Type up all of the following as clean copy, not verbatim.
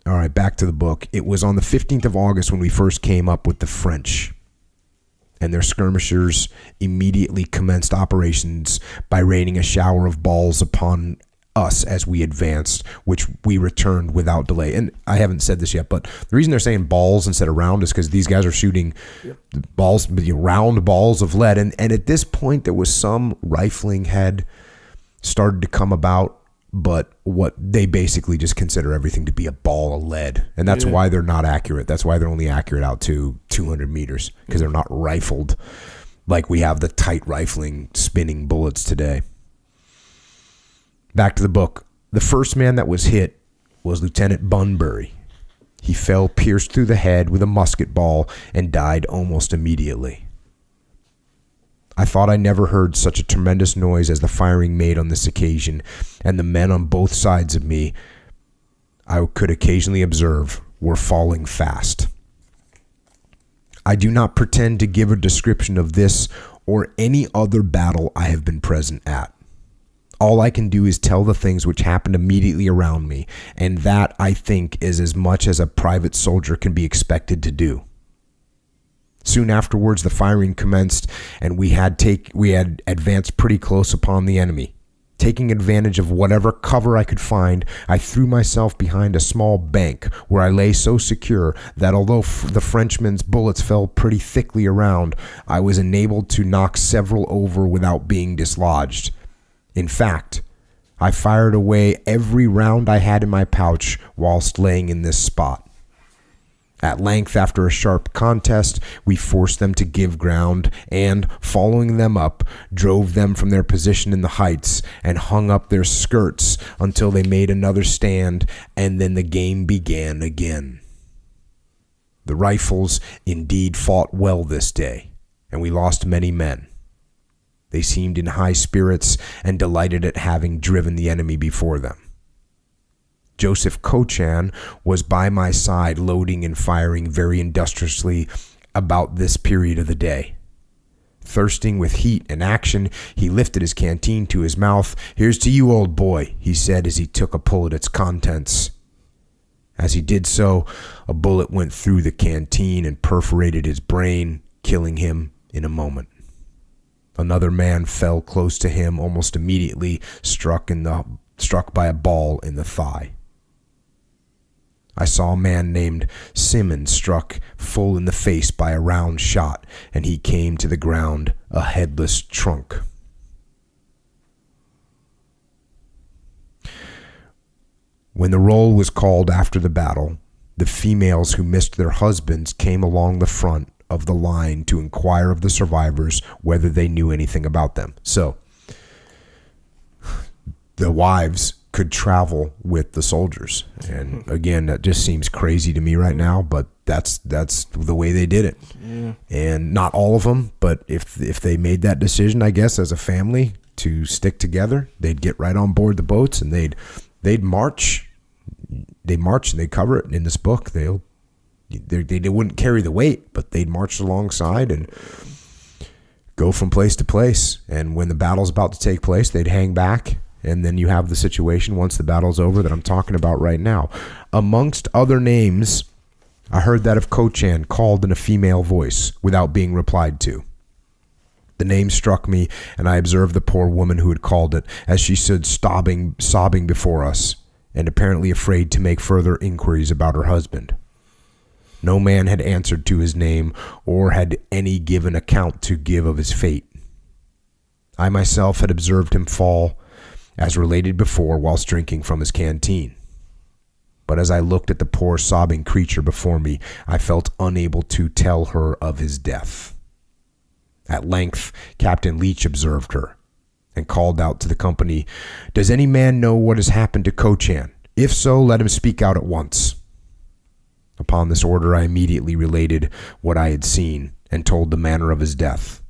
All right, back to the book. It was on the 15th of August when we first came up with the French, and their skirmishers immediately commenced operations by raining a shower of balls upon us as we advanced, which we returned without delay. And I haven't said this yet, but the reason they're saying balls instead of round is because these guys are shooting balls, round balls of lead. And at this point, there was some rifling had started to come about, but what they basically just consider everything to be a ball of lead. And that's why they're not accurate. That's why they're only accurate out to 200 meters, because they're not rifled like we have the tight rifling spinning bullets today. Back to the book. The first man that was hit was Lieutenant Bunbury. He fell pierced through the head with a musket ball and died almost immediately. I thought I never heard such a tremendous noise as the firing made on this occasion, and the men on both sides of me I could occasionally observe were falling fast. I do not pretend to give a description of this or any other battle I have been present at. All I can do is tell the things which happened immediately around me, and that, I think, is as much as a private soldier can be expected to do. Soon afterwards, the firing commenced, and we had advanced pretty close upon the enemy. Taking advantage of whatever cover I could find, I threw myself behind a small bank where I lay so secure that although the Frenchmen's bullets fell pretty thickly around, I was enabled to knock several over without being dislodged. In fact, I fired away every round I had in my pouch whilst laying in this spot. At length, after a sharp contest, we forced them to give ground and, following them up, drove them from their position in the heights and hung up their skirts until they made another stand, and then the game began again. The rifles indeed fought well this day, and we lost many men. They seemed in high spirits and delighted at having driven the enemy before them. Joseph Cochan was by my side, loading and firing very industriously about this period of the day. Thirsting with heat and action, he lifted his canteen to his mouth. "Here's to you, old boy," he said as he took a pull at its contents. As he did so, a bullet went through the canteen and perforated his brain, killing him in a moment. Another man fell close to him almost immediately, struck by a ball in the thigh. I saw a man named Simmons struck full in the face by a round shot, and he came to the ground a headless trunk. When the roll was called after the battle, the females who missed their husbands came along the front of the line to inquire of the survivors whether they knew anything about them. So the wives could travel with the soldiers. And again, that just seems crazy to me right now, but that's the way they did it. Yeah. And not all of them, but if they made that decision, I guess, as a family to stick together, they'd get right on board the boats and they'd march. They march and they cover it in this book. They wouldn't carry the weight, but they'd march alongside and go from place to place. And when the battle's about to take place, they'd hang back. And then you have the situation once the battle's over that I'm talking about right now. Amongst other names, I heard that of Cochan called in a female voice without being replied to. The name struck me, and I observed the poor woman who had called it as she stood sobbing before us, and apparently afraid to make further inquiries about her husband. No man had answered to his name or had any given account to give of his fate. I myself had observed him fall, as related before, whilst drinking from his canteen. But as I looked at the poor sobbing creature before me, I felt unable to tell her of his death. At length, Captain Leach observed her and called out to the company, "Does any man know what has happened to Cochan? If so, let him speak out at once." Upon this order, I immediately related what I had seen and told the manner of his death.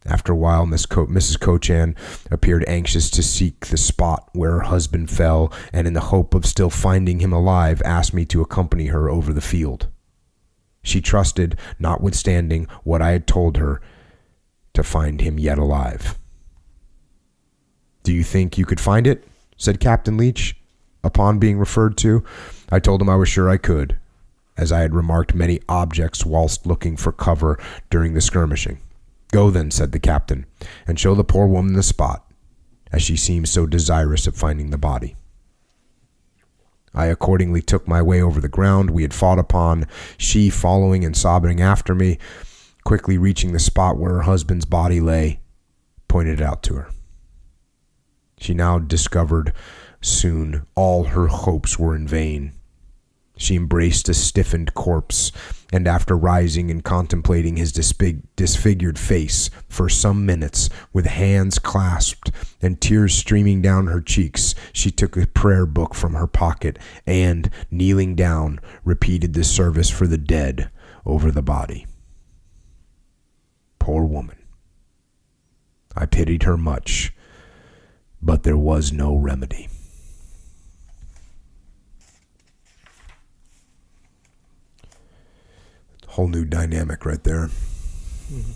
After a while, Mrs. Cochan appeared anxious to seek the spot where her husband fell, and in the hope of still finding him alive, asked me to accompany her over the field. She trusted, notwithstanding what I had told her, to find him yet alive. "Do you think you could find it?" said Captain Leach, upon being referred to. I told him I was sure I could, as I had remarked many objects whilst looking for cover during the skirmishing. Go then, said the captain, and show the poor woman the spot, as she seems so desirous of finding the body. I accordingly took my way over the ground we had fought upon, she following and sobbing after me. Quickly reaching the spot where her husband's body lay, pointed it out to her. She now discovered soon all her hopes were in vain. She embraced a stiffened corpse, and after rising and contemplating his disfigured face for some minutes, with hands clasped and tears streaming down her cheeks, she took a prayer book from her pocket and, kneeling down, repeated the service for the dead over the body. Poor woman. I pitied her much, but there was no remedy. Whole new dynamic right there. Mm-hmm.